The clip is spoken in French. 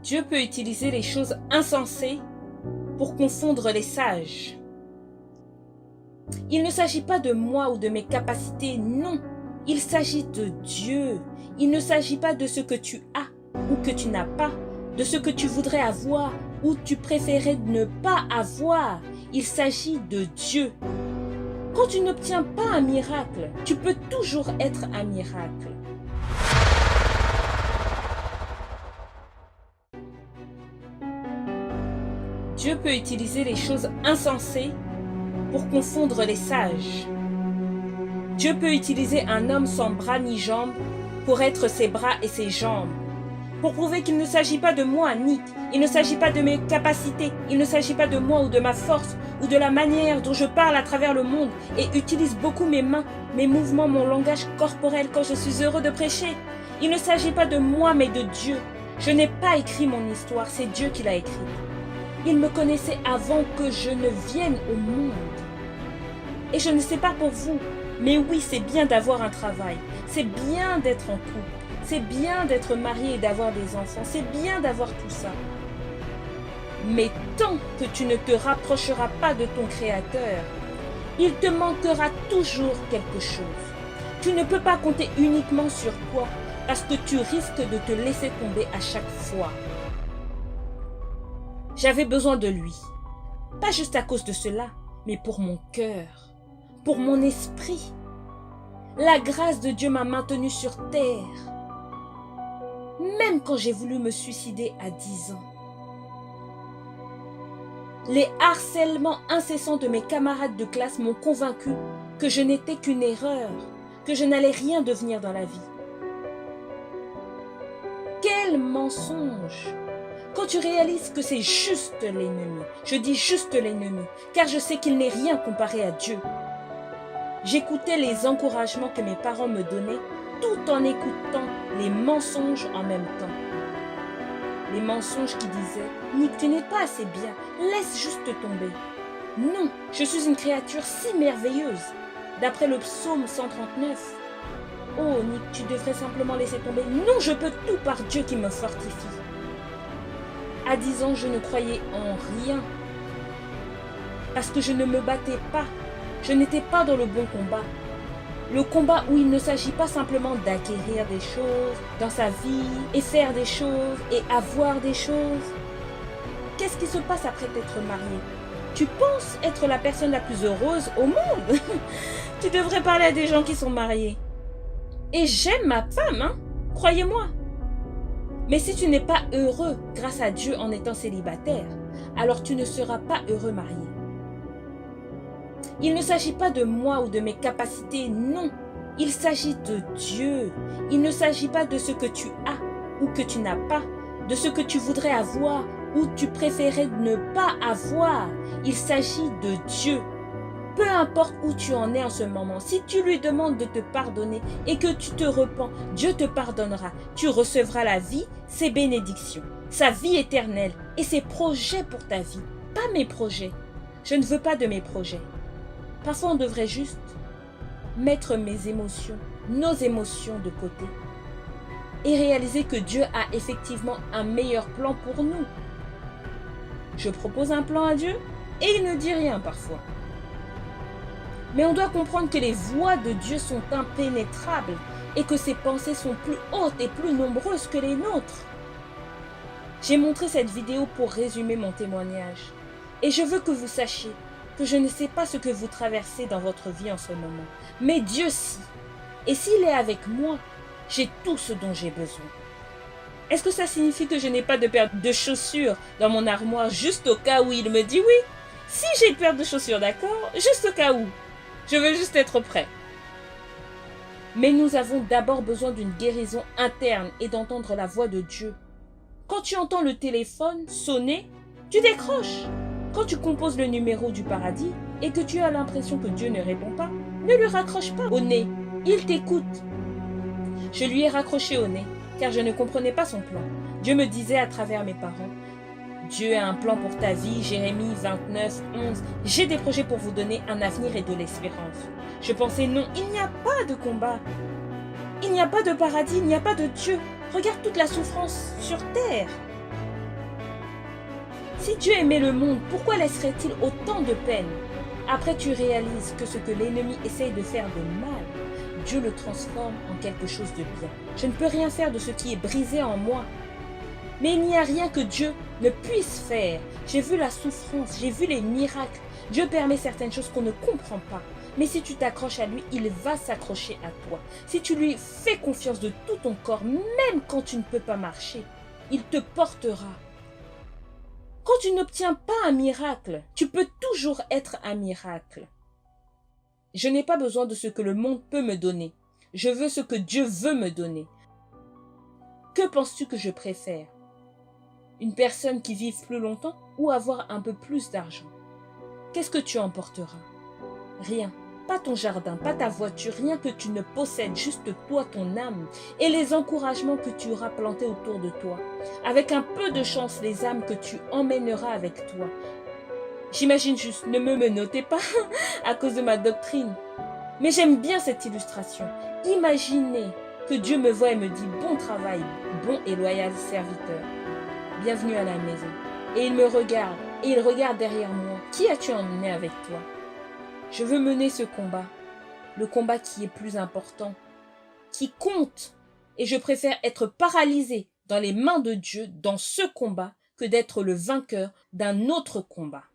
Dieu peut utiliser les choses insensées pour confondre les sages. Il ne s'agit pas de moi ou de mes capacités, non. Il s'agit de Dieu. Il ne s'agit pas de ce que tu as ou que tu n'as pas, de ce que tu voudrais avoir ou tu préférais ne pas avoir. Il s'agit de Dieu. Quand tu n'obtiens pas un miracle, tu peux toujours être un miracle. Dieu peut utiliser les choses insensées pour confondre les sages. Dieu peut utiliser un homme sans bras ni jambes pour être ses bras et ses jambes. Pour prouver qu'il ne s'agit pas de moi, Nick. Il ne s'agit pas de mes capacités. Il ne s'agit pas de moi ou de ma force ou de la manière dont je parle à travers le monde et utilise beaucoup mes mains, mes mouvements, mon langage corporel quand je suis heureux de prêcher. Il ne s'agit pas de moi mais de Dieu. Je n'ai pas écrit mon histoire, c'est Dieu qui l'a écrite. Il me connaissait avant que je ne vienne au monde. Et je ne sais pas pour vous, mais oui, c'est bien d'avoir un travail. C'est bien d'être en couple. C'est bien d'être marié et d'avoir des enfants. C'est bien d'avoir tout ça. Mais tant que tu ne te rapprocheras pas de ton Créateur, il te manquera toujours quelque chose. Tu ne peux pas compter uniquement sur toi parce que tu risques de te laisser tomber à chaque fois. J'avais besoin de lui. Pas juste à cause de cela, mais pour mon cœur, pour mon esprit. La grâce de Dieu m'a maintenu sur terre. Même quand j'ai voulu me suicider à 10 ans. Les harcèlements incessants de mes camarades de classe m'ont convaincu que je n'étais qu'une erreur, que je n'allais rien devenir dans la vie. Quel mensonge! Quand tu réalises que c'est juste l'ennemi, je dis juste l'ennemi, car je sais qu'il n'est rien comparé à Dieu. J'écoutais les encouragements que mes parents me donnaient tout en écoutant les mensonges en même temps. Les mensonges qui disaient « Nick, tu n'es pas assez bien, laisse juste tomber. » Non, je suis une créature si merveilleuse. D'après le psaume 139. Oh Nick, tu devrais simplement laisser tomber. Non, je peux tout par Dieu qui me fortifie. À 10 ans, je ne croyais en rien. Parce que je ne me battais pas. Je n'étais pas dans le bon combat. Le combat où il ne s'agit pas simplement d'acquérir des choses dans sa vie et faire des choses et avoir des choses. Qu'est-ce qui se passe après t'être marié? Tu penses être la personne la plus heureuse au monde? Tu devrais parler à des gens qui sont mariés. Et j'aime ma femme, hein? Croyez-moi. Mais si tu n'es pas heureux grâce à Dieu en étant célibataire, alors tu ne seras pas heureux marié. Il ne s'agit pas de moi ou de mes capacités, non. Il s'agit de Dieu. Il ne s'agit pas de ce que tu as ou que tu n'as pas, de ce que tu voudrais avoir ou tu préférais ne pas avoir. Il s'agit de Dieu. Peu importe où tu en es en ce moment, si tu lui demandes de te pardonner et que tu te repens, Dieu te pardonnera. Tu recevras la vie, ses bénédictions, sa vie éternelle et ses projets pour ta vie. Pas mes projets. Je ne veux pas de mes projets. Parfois, on devrait juste mettre mes émotions, nos émotions de côté et réaliser que Dieu a effectivement un meilleur plan pour nous. Je propose un plan à Dieu et il ne dit rien parfois. Mais on doit comprendre que les voies de Dieu sont impénétrables et que ses pensées sont plus hautes et plus nombreuses que les nôtres. J'ai montré cette vidéo pour résumer mon témoignage et je veux que vous sachiez que je ne sais pas ce que vous traversez dans votre vie en ce moment. Mais Dieu sait. Et s'il est avec moi, j'ai tout ce dont j'ai besoin. Est-ce que ça signifie que je n'ai pas de paire de chaussures dans mon armoire juste au cas où il me dit oui? Si j'ai une paire de chaussures, d'accord? Juste au cas où. Je veux juste être prêt. Mais nous avons d'abord besoin d'une guérison interne et d'entendre la voix de Dieu. Quand tu entends le téléphone sonner, tu décroches. Quand tu composes le numéro du paradis et que tu as l'impression que Dieu ne répond pas, ne lui raccroche pas au nez. Il t'écoute. Je lui ai raccroché au nez, car je ne comprenais pas son plan. Dieu me disait à travers mes parents, Dieu a un plan pour ta vie, Jérémie 29, 11. J'ai des projets pour vous donner un avenir et de l'espérance. Je pensais non, il n'y a pas de combat. Il n'y a pas de paradis, il n'y a pas de Dieu. Regarde toute la souffrance sur terre. Si Dieu aimait le monde, pourquoi laisserait-il autant de peine? Après, tu réalises que ce que l'ennemi essaye de faire de mal, Dieu le transforme en quelque chose de bien. Je ne peux rien faire de ce qui est brisé en moi. Mais il n'y a rien que Dieu ne puisse faire. J'ai vu la souffrance, j'ai vu les miracles. Dieu permet certaines choses qu'on ne comprend pas. Mais si tu t'accroches à lui, il va s'accrocher à toi. Si tu lui fais confiance de tout ton corps, même quand tu ne peux pas marcher, il te portera. Quand tu n'obtiens pas un miracle, tu peux toujours être un miracle. Je n'ai pas besoin de ce que le monde peut me donner. Je veux ce que Dieu veut me donner. Que penses-tu que je préfère? Une personne qui vive plus longtemps ou avoir un peu plus d'argent? Qu'est-ce que tu emporteras? Rien. Pas ton jardin, pas ta voiture, rien que tu ne possèdes, juste toi, ton âme, et les encouragements que tu auras plantés autour de toi. Avec un peu de chance, les âmes que tu emmèneras avec toi. J'imagine juste, ne me notez pas à cause de ma doctrine. Mais j'aime bien cette illustration. Imaginez que Dieu me voit et me dit « Bon travail, bon et loyal serviteur. Bienvenue à la maison. » Et il me regarde, et il regarde derrière moi. Qui as-tu emmené avec toi? Je veux mener ce combat, le combat qui est plus important, qui compte. Et je préfère être paralysé dans les mains de Dieu dans ce combat que d'être le vainqueur d'un autre combat.